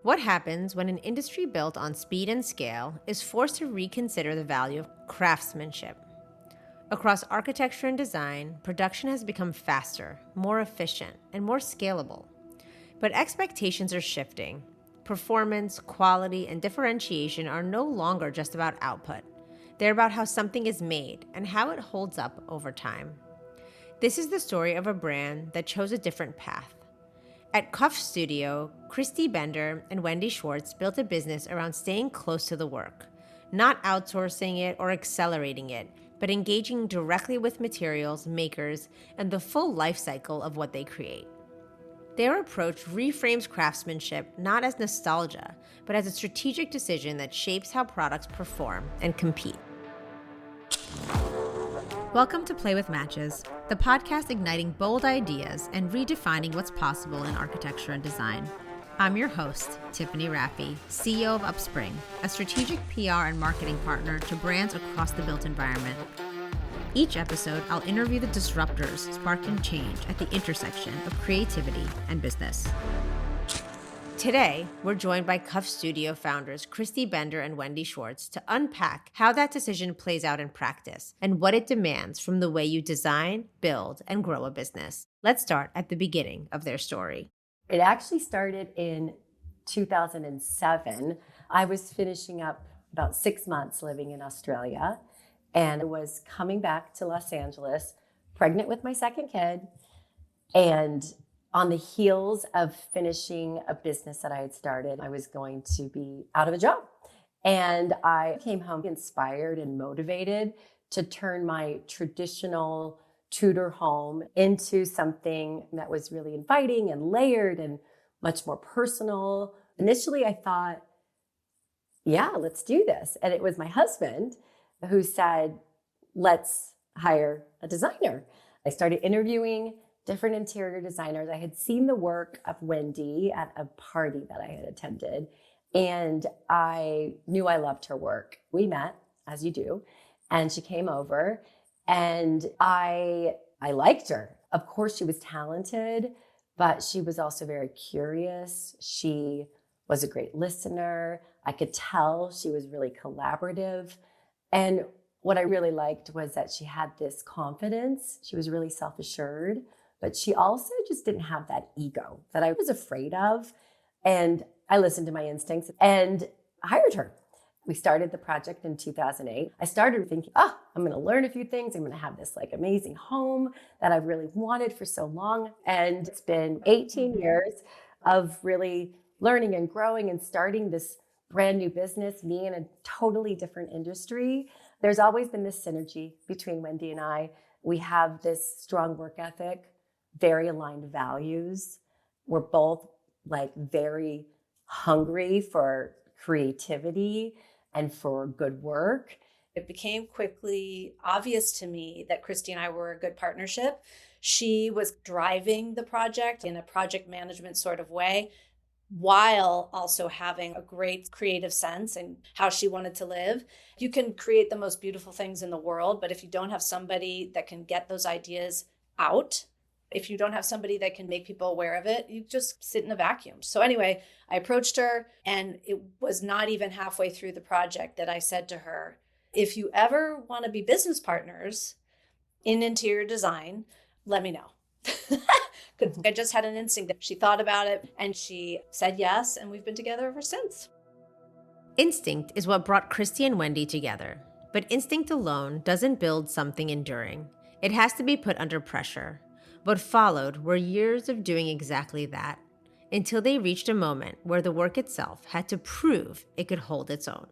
What happens when an industry built on speed and scale is forced to reconsider the value of craftsmanship? Across architecture and design, production has become faster, more efficient, and more scalable. But expectations are shifting. Performance, quality, and differentiation are no longer just about output. They're about how something is made and how it holds up over time. This is the story of a brand that chose a different path. At Cuff Studio, Kristi Bender and Wendy Schwartz built a business around staying close to the work, not outsourcing it or accelerating it, but engaging directly with materials, makers, and the full life cycle of what they create. Their approach reframes craftsmanship not as nostalgia, but as a strategic decision that shapes how products perform and compete. Welcome to Play with Matches, the podcast igniting bold ideas and redefining what's possible in architecture and design. I'm your host, Tiffany Raffi, CEO of UpSpring, a strategic PR and marketing partner to brands across the built environment. Each episode, I'll interview the disruptors sparking change at the intersection of creativity and business. Today, we're joined by Cuff Studio founders Kristi Bender and Wendy Schwartz to unpack how that decision plays out in practice and what it demands from the way you design, build, and grow a business. Let's start at the beginning of their story. It actually started in 2007. I was finishing up about 6 months living in Australia and was coming back to Los Angeles, pregnant with my second kid, and on the heels of finishing a business that I had started, I was going to be out of a job. And I came home inspired and motivated to turn my traditional Tudor home into something that was really inviting and layered and much more personal. Initially, I thought, yeah, let's do this. And it was my husband who said, let's hire a designer. I started interviewing different interior designers. I had seen the work of Wendy at a party that I had attended, and I knew I loved her work. We met, as you do, and she came over, and I liked her. Of course, she was talented, but she was also very curious. She was a great listener. I could tell she was really collaborative. And what I really liked was that she had this confidence. She was really self-assured, but she also just didn't have that ego that I was afraid of. And I listened to my instincts and hired her. We started the project in 2008. I started thinking, I'm going to learn a few things. I'm going to have this amazing home that I've really wanted for so long. And it's been 18 years of really learning and growing and starting this brand new business, me in a totally different industry. There's always been this synergy between Wendy and I. We have this strong work ethic, very aligned values. We're both very hungry for creativity and for good work. It became quickly obvious to me that Kristi and I were a good partnership. She was driving the project in a project management sort of way, while also having a great creative sense and how she wanted to live. You can create the most beautiful things in the world, but if you don't have somebody that can get those ideas out, if you don't have somebody that can make people aware of it, you just sit in a vacuum. So anyway, I approached her, and it was not even halfway through the project that I said to her, if you ever want to be business partners in interior design, let me know. Because I just had an instinct that she thought about it and she said yes, and we've been together ever since. Instinct is what brought Kristi and Wendy together. But instinct alone doesn't build something enduring. It has to be put under pressure. What followed were years of doing exactly that, until they reached a moment where the work itself had to prove it could hold its own.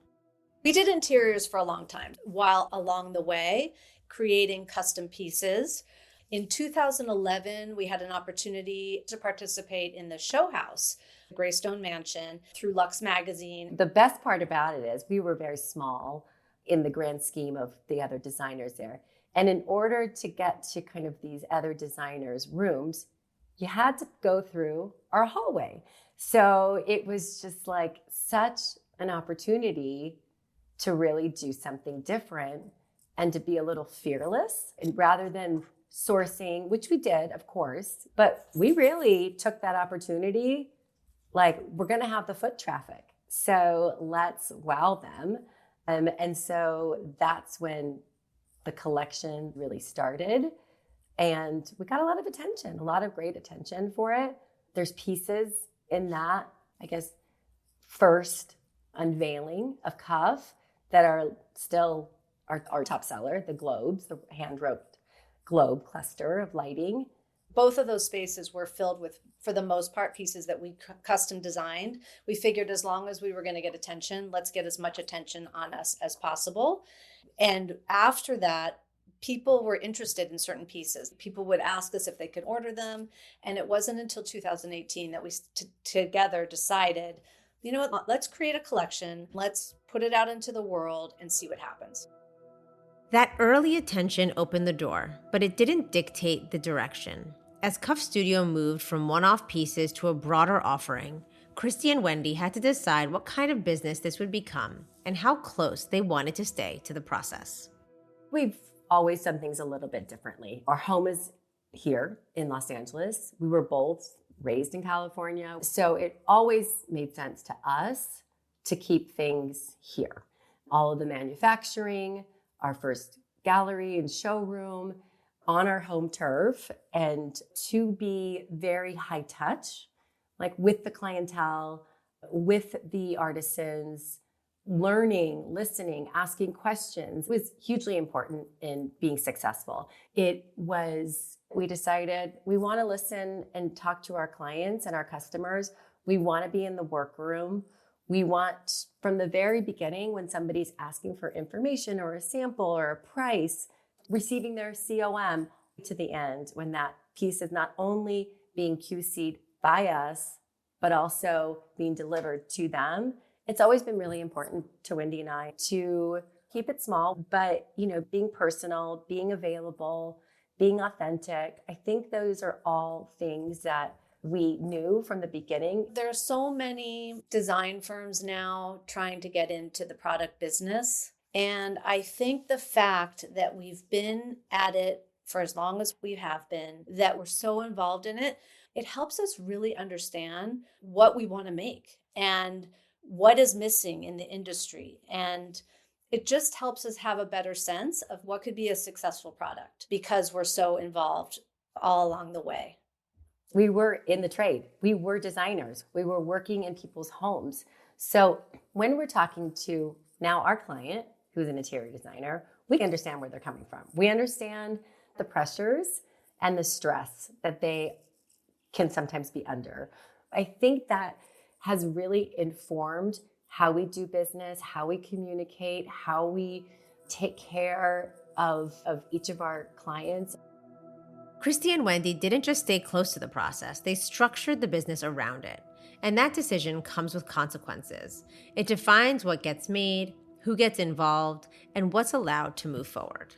We did interiors for a long time, while along the way, creating custom pieces. In 2011, we had an opportunity to participate in the show house, Greystone Mansion, through Luxe Magazine. The best part about it is we were very small in the grand scheme of the other designers there. And in order to get to kind of these other designers' rooms, you had to go through our hallway. So it was just such an opportunity to really do something different and to be a little fearless. And rather than sourcing, which we did, of course, but we really took that opportunity like, we're going to have the foot traffic. So let's wow them. And so that's when the collection really started. And we got a lot of attention, a lot of great attention for it. There's pieces in that, I guess, first unveiling of Cuff that are still our top seller, the globes, the hand-roped globe cluster of lighting. Both of those spaces were filled with, for the most part, pieces that we custom designed. We figured as long as we were going to get attention, let's get as much attention on us as possible. And after that, people were interested in certain pieces. People would ask us if they could order them. And it wasn't until 2018 that we together decided, you know what, let's create a collection. Let's put it out into the world and see what happens. That early attention opened the door, but it didn't dictate the direction. As Cuff Studio moved from one-off pieces to a broader offering, Kristi and Wendy had to decide what kind of business this would become and how close they wanted to stay to the process. We've always done things a little bit differently. Our home is here in Los Angeles. We were both raised in California. So it always made sense to us to keep things here. All of the manufacturing, our first gallery and showroom on our home turf, and to be very high touch, like with the clientele, with the artisans, learning, listening, asking questions was hugely important in being successful. We decided we want to listen and talk to our clients and our customers. We want to be in the workroom. We want, from the very beginning, when somebody's asking for information or a sample or a price, receiving their COM to the end, when that piece is not only being QC'd by us, but also being delivered to them. It's always been really important to Wendy and I to keep it small, but, being personal, being available, being authentic. I think those are all things that we knew from the beginning. There are so many design firms now trying to get into the product business. And I think the fact that we've been at it for as long as we have been, that we're so involved in it, it helps us really understand what we want to make and what is missing in the industry. And it just helps us have a better sense of what could be a successful product because we're so involved all along the way. We were in the trade. We were designers. We were working in people's homes. So when we're talking to now our client, who's an interior designer, we understand where they're coming from. We understand the pressures and the stress that they can sometimes be under. I think that has really informed how we do business, how we communicate, how we take care of each of our clients. Kristi and Wendy didn't just stay close to the process, they structured the business around it. And that decision comes with consequences. It defines what gets made, who gets involved, and what's allowed to move forward.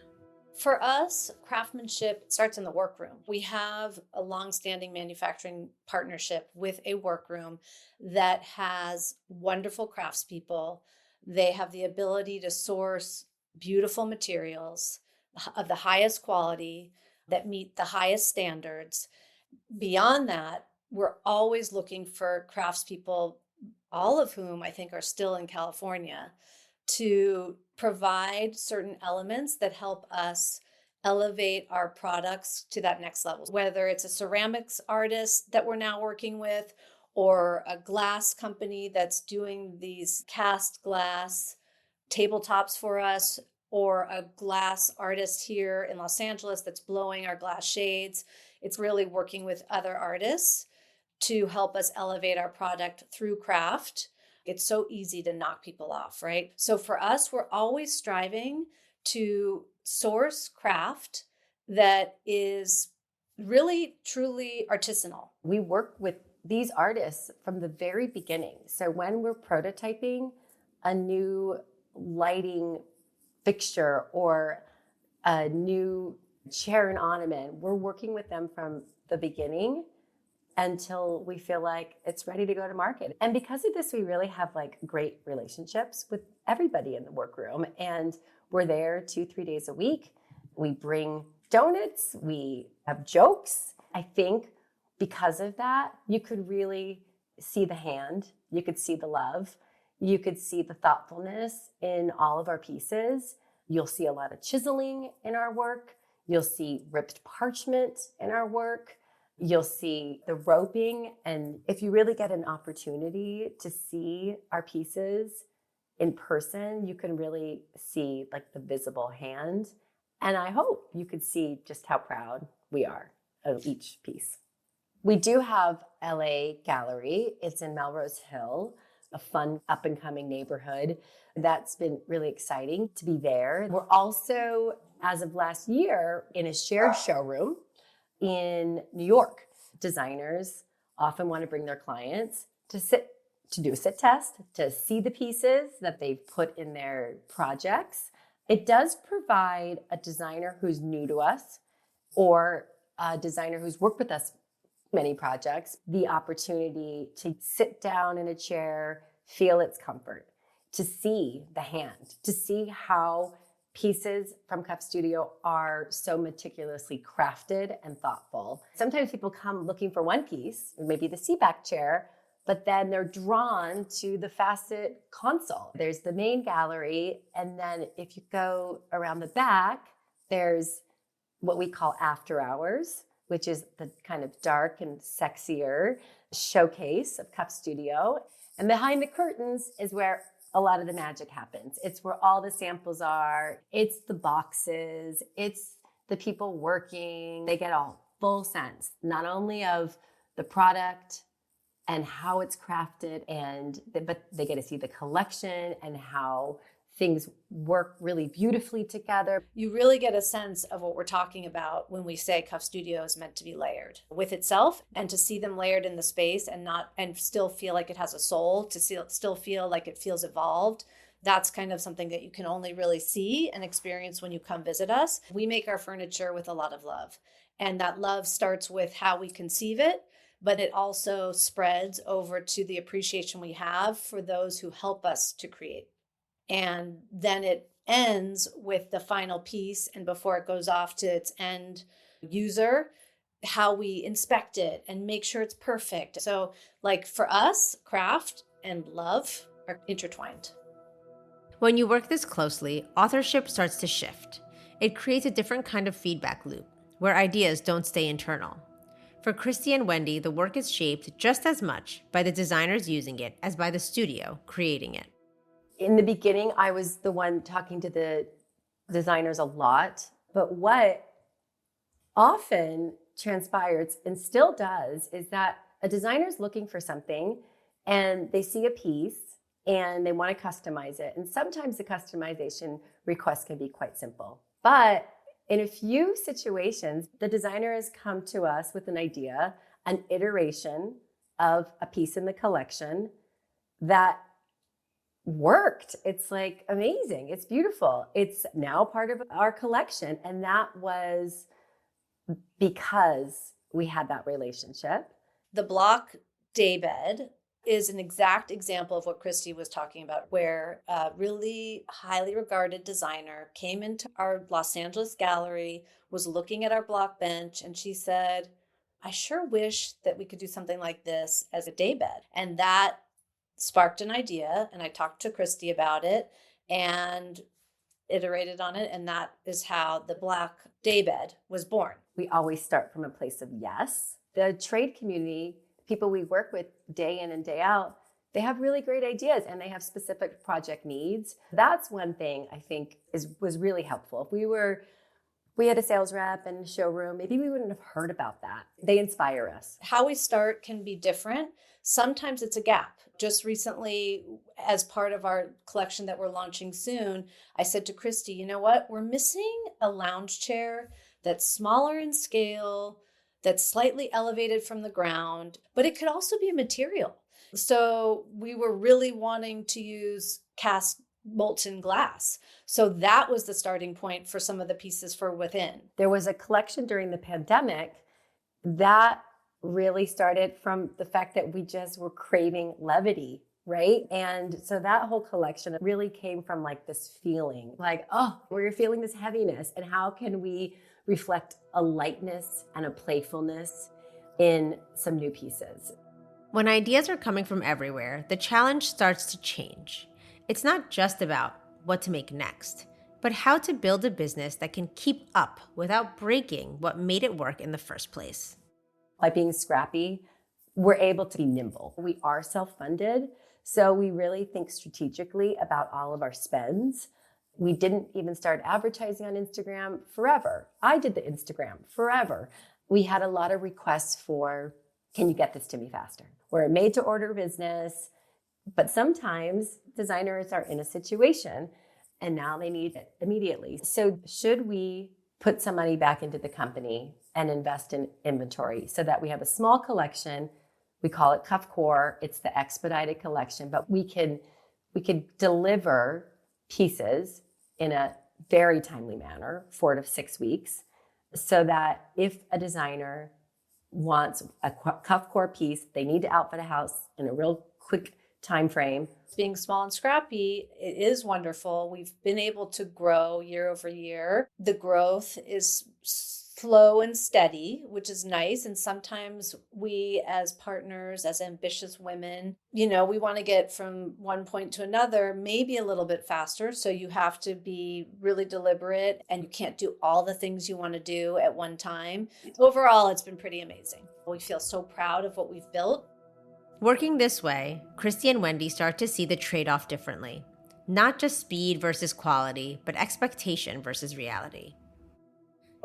For us, craftsmanship starts in the workroom. We have a long-standing manufacturing partnership with a workroom that has wonderful craftspeople. They have the ability to source beautiful materials of the highest quality that meet the highest standards. Beyond that, we're always looking for craftspeople, all of whom I think are still in California, to provide certain elements that help us elevate our products to that next level. Whether it's a ceramics artist that we're now working with, or a glass company that's doing these cast glass tabletops for us, or a glass artist here in Los Angeles that's blowing our glass shades. It's really working with other artists to help us elevate our product through craft. It's so easy to knock people off, right? So for us, we're always striving to source craft that is really, truly artisanal. We work with these artists from the very beginning. So when we're prototyping a new lighting fixture or a new chair and ornament, we're working with them from the beginning until we feel like it's ready to go to market. And because of this, we really have great relationships with everybody in the workroom. And we're there 2-3 days a week. We bring donuts, we have jokes. I think because of that, you could really see the hand, you could see the love, you could see the thoughtfulness in all of our pieces. You'll see a lot of chiseling in our work. You'll see ripped parchment in our work. You'll see the roping. And if you really get an opportunity to see our pieces in person, you can really see like the visible hand. And I hope you could see just how proud we are of each piece. We do have LA Gallery. It's in Melrose Hill, a fun up and coming neighborhood. That's been really exciting to be there. We're also, as of last year, in a shared showroom in New York. Designers often want to bring their clients to do a sit test, to see the pieces that they've put in their projects. It does provide a designer who's new to us or a designer who's worked with us many projects the opportunity to sit down in a chair, feel its comfort, to see the hand, to see how pieces from Cuff Studio are so meticulously crafted and thoughtful. Sometimes people come looking for one piece, maybe the seatback chair, but then they're drawn to the facet console. There's the main gallery, and then if you go around the back, there's what we call after hours, which is the kind of dark and sexier showcase of Cuff Studio. And behind the curtains is where a lot of the magic happens. It's where all the samples are. It's the boxes. It's the people working. They get a full sense, not only of the product and how it's crafted, but they get to see the collection and how things work really beautifully together. You really get a sense of what we're talking about when we say Cuff Studio is meant to be layered with itself, and to see them layered in the space and still feel like it has a soul, to still feel like it feels evolved. That's kind of something that you can only really see and experience when you come visit us. We make our furniture with a lot of love, and that love starts with how we conceive it, but it also spreads over to the appreciation we have for those who help us to create. And then it ends with the final piece, and before it goes off to its end user, how we inspect it and make sure it's perfect. So like for us, craft and love are intertwined. When you work this closely, authorship starts to shift. It creates a different kind of feedback loop where ideas don't stay internal. For Kristi and Wendy, the work is shaped just as much by the designers using it as by the studio creating it. In the beginning, I was the one talking to the designers a lot, but what often transpires and still does is that a designer is looking for something and they see a piece and they want to customize it. And sometimes the customization request can be quite simple. But in a few situations, the designer has come to us with an idea, an iteration of a piece in the collection that worked. It's like amazing. It's beautiful. It's now part of our collection. And that was because we had that relationship. The block daybed is an exact example of what Kristi was talking about, where a really highly regarded designer came into our Los Angeles gallery, was looking at our block bench, and she said, I sure wish that we could do something like this as a daybed. And that sparked an idea, and I talked to Kristi about it and iterated on it, and that is how the block daybed was born. We always start from a place of yes. The trade community, people we work with day in and day out, they have really great ideas and they have specific project needs. That's one thing I think was really helpful. If we had a sales rep and a showroom, maybe we wouldn't have heard about that. They inspire us. How we start can be different. Sometimes it's a gap. Just recently, as part of our collection that we're launching soon, I said to Kristi, you know what? We're missing a lounge chair that's smaller in scale, that's slightly elevated from the ground, but it could also be a material. So we were really wanting to use cast molten glass. So that was the starting point for some of the pieces for within. There was a collection during the pandemic that really started from the fact that we just were craving levity, right? And so that whole collection really came from like this feeling like, oh, we're feeling this heaviness, and how can we reflect a lightness and a playfulness in some new pieces? When ideas are coming from everywhere, the challenge starts to change. It's not just about what to make next, but how to build a business that can keep up without breaking what made it work in the first place. By being scrappy, we're able to be nimble. We are self-funded, so we really think strategically about all of our spends. We didn't even start advertising on Instagram forever. I did the Instagram forever. We had a lot of requests for, can you get this to me faster? We're a made-to-order business, but sometimes designers are in a situation and now they need it immediately. So should we put some money back into the company and invest in inventory so that we have a small collection? We call it Cuff Core. It's the expedited collection, but we can deliver pieces in a very timely manner, 4 to 6 weeks, so that if a designer wants a Cuff Core piece, they need to outfit a house in a real quick time frame. Being small and scrappy, it is wonderful. We've been able to grow year over year. The growth is slow and steady, which is nice. And sometimes we as partners, as ambitious women, we want to get from one point to another, maybe a little bit faster. So you have to be really deliberate and you can't do all the things you want to do at one time. Overall, it's been pretty amazing. We feel so proud of what we've built. Working this way, Kristi and Wendy start to see the trade-off differently. Not just speed versus quality, but expectation versus reality.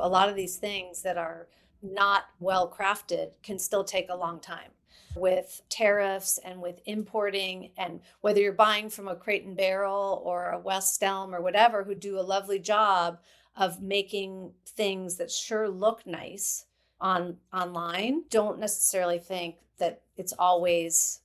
A lot of these things that are not well crafted can still take a long time. With tariffs and with importing, and whether you're buying from a Crate and Barrel or a West Elm or whatever, who do a lovely job of making things that sure look nice online, don't necessarily think that it's always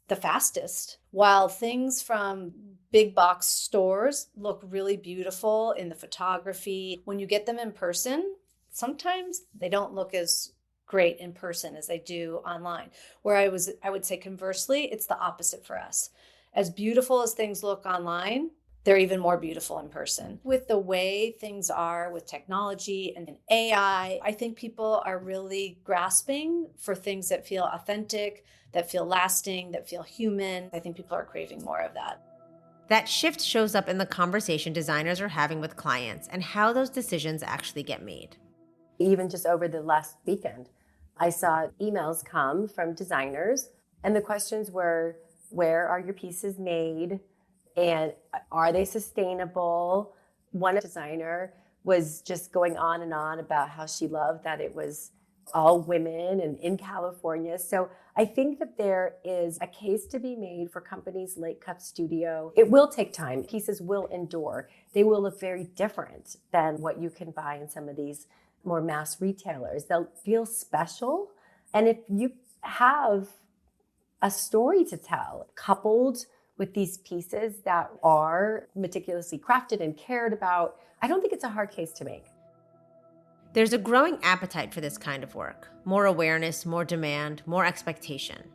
the fastest. While things from big box stores look really beautiful in the photography, when you get them in person, sometimes they don't look as great in person as they do online. Where I would say conversely, it's the opposite for us. As beautiful as things look online, they're even more beautiful in person. With the way things are with technology and AI, I think people are really grasping for things that feel authentic, that feel lasting, that feel human. I think people are craving more of that. That shift shows up in the conversation designers are having with clients and how those decisions actually get made. Even just over the last weekend, I saw emails come from designers, and the questions were, where are your pieces made? And are they sustainable? One designer was just going on and on about how she loved that it was all women and in California. So I think that there is a case to be made for companies like Cuff Studio. It will take time. Pieces will endure. They will look very different than what you can buy in some of these more mass retailers. They'll feel special. And if you have a story to tell, coupled with these pieces that are meticulously crafted and cared about, I don't think it's a hard case to make. There's a growing appetite for this kind of work. More awareness, more demand, more expectation.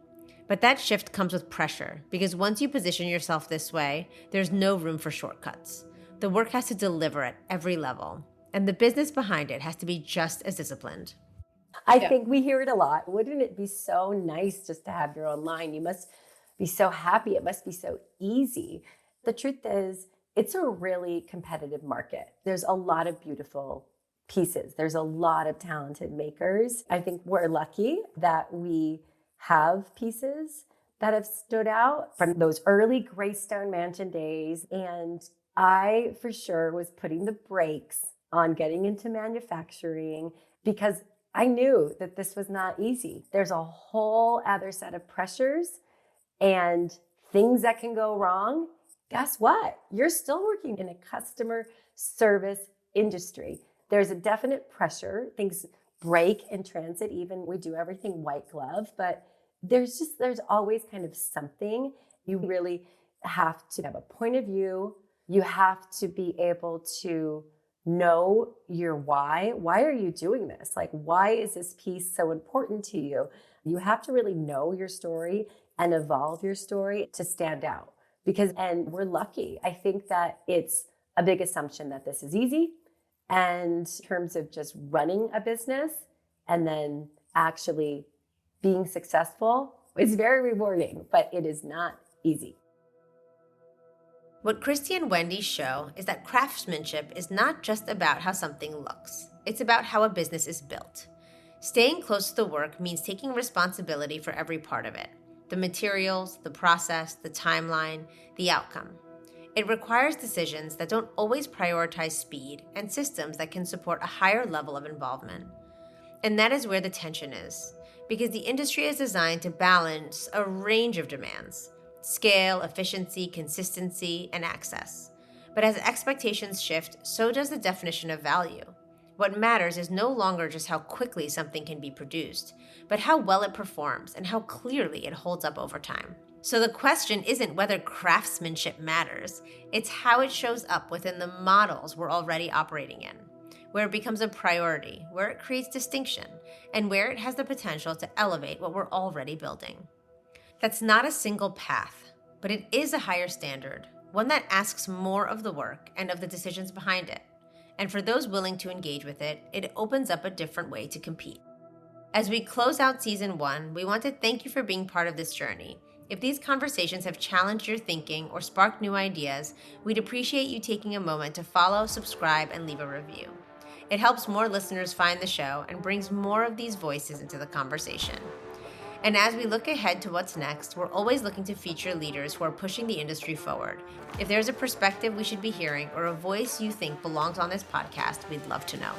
But that shift comes with pressure, because once you position yourself this way, there's no room for shortcuts. The work has to deliver at every level, and the business behind it has to be just as disciplined. I think we hear it a lot. Wouldn't it be so nice just to have your own line? You must be so happy. It must be so easy. The truth is, it's a really competitive market. There's a lot of beautiful pieces. There's a lot of talented makers. I think we're lucky that we have pieces that have stood out from those early Greystone Mansion days. And I, for sure, was putting the brakes on getting into manufacturing because I knew that this was not easy. There's a whole other set of pressures and things that can go wrong. Guess what? You're still working in a customer service industry. There's a definite pressure. Things break in transit. Even we do everything white glove, but there's always kind of something. You really have to have a point of view. You have to be able to know your why. Why are you doing this? Like, why is this piece so important to you? You have to really know your story and evolve your story to stand out. And we're lucky. I think that it's a big assumption that this is easy. And in terms of just running a business and then actually being successful, It's very rewarding, but it is not easy. What Kristi and Wendy show is that craftsmanship is not just about how something looks. It's about how a business is built. Staying close to the work means taking responsibility for every part of it. The materials, the process, the timeline, the outcome. It requires decisions that don't always prioritize speed and systems that can support a higher level of involvement. And that is where the tension is, because the industry is designed to balance a range of demands: scale, efficiency, consistency, and access. But as expectations shift, so does the definition of value. What matters is no longer just how quickly something can be produced, but how well it performs and how clearly it holds up over time. So the question isn't whether craftsmanship matters, it's how it shows up within the models we're already operating in, where it becomes a priority, where it creates distinction, and where it has the potential to elevate what we're already building. That's not a single path, but it is a higher standard, one that asks more of the work and of the decisions behind it. And for those willing to engage with it, it opens up a different way to compete. As we close out season 1, we want to thank you for being part of this journey. If these conversations have challenged your thinking or sparked new ideas, we'd appreciate you taking a moment to follow, subscribe, and leave a review. It helps more listeners find the show and brings more of these voices into the conversation. And as we look ahead to what's next, we're always looking to feature leaders who are pushing the industry forward. If there's a perspective we should be hearing or a voice you think belongs on this podcast, we'd love to know.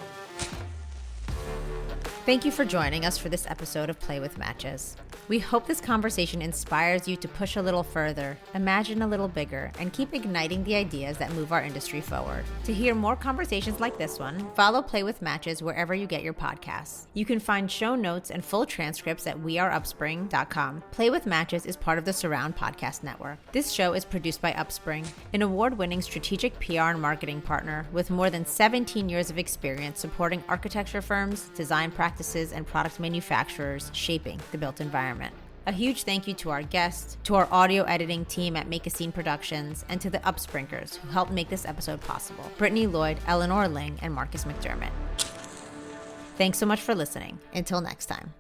Thank you for joining us for this episode of Play with Matches. We hope this conversation inspires you to push a little further, imagine a little bigger, and keep igniting the ideas that move our industry forward. To hear more conversations like this one, follow Play with Matches wherever you get your podcasts. You can find show notes and full transcripts at weareupspring.com. Play with Matches is part of the Surround Podcast Network. This show is produced by UpSpring, an award-winning strategic PR and marketing partner with more than 17 years of experience supporting architecture firms, design practices, and product manufacturers shaping the built environment. A huge thank you to our guests, to our audio editing team at Make a Scene Productions, and to the UpSpringers who helped make this episode possible: Brittany Lloyd, Eleanor Ling, and Marcus McDermott. Thanks so much for listening. Until next time.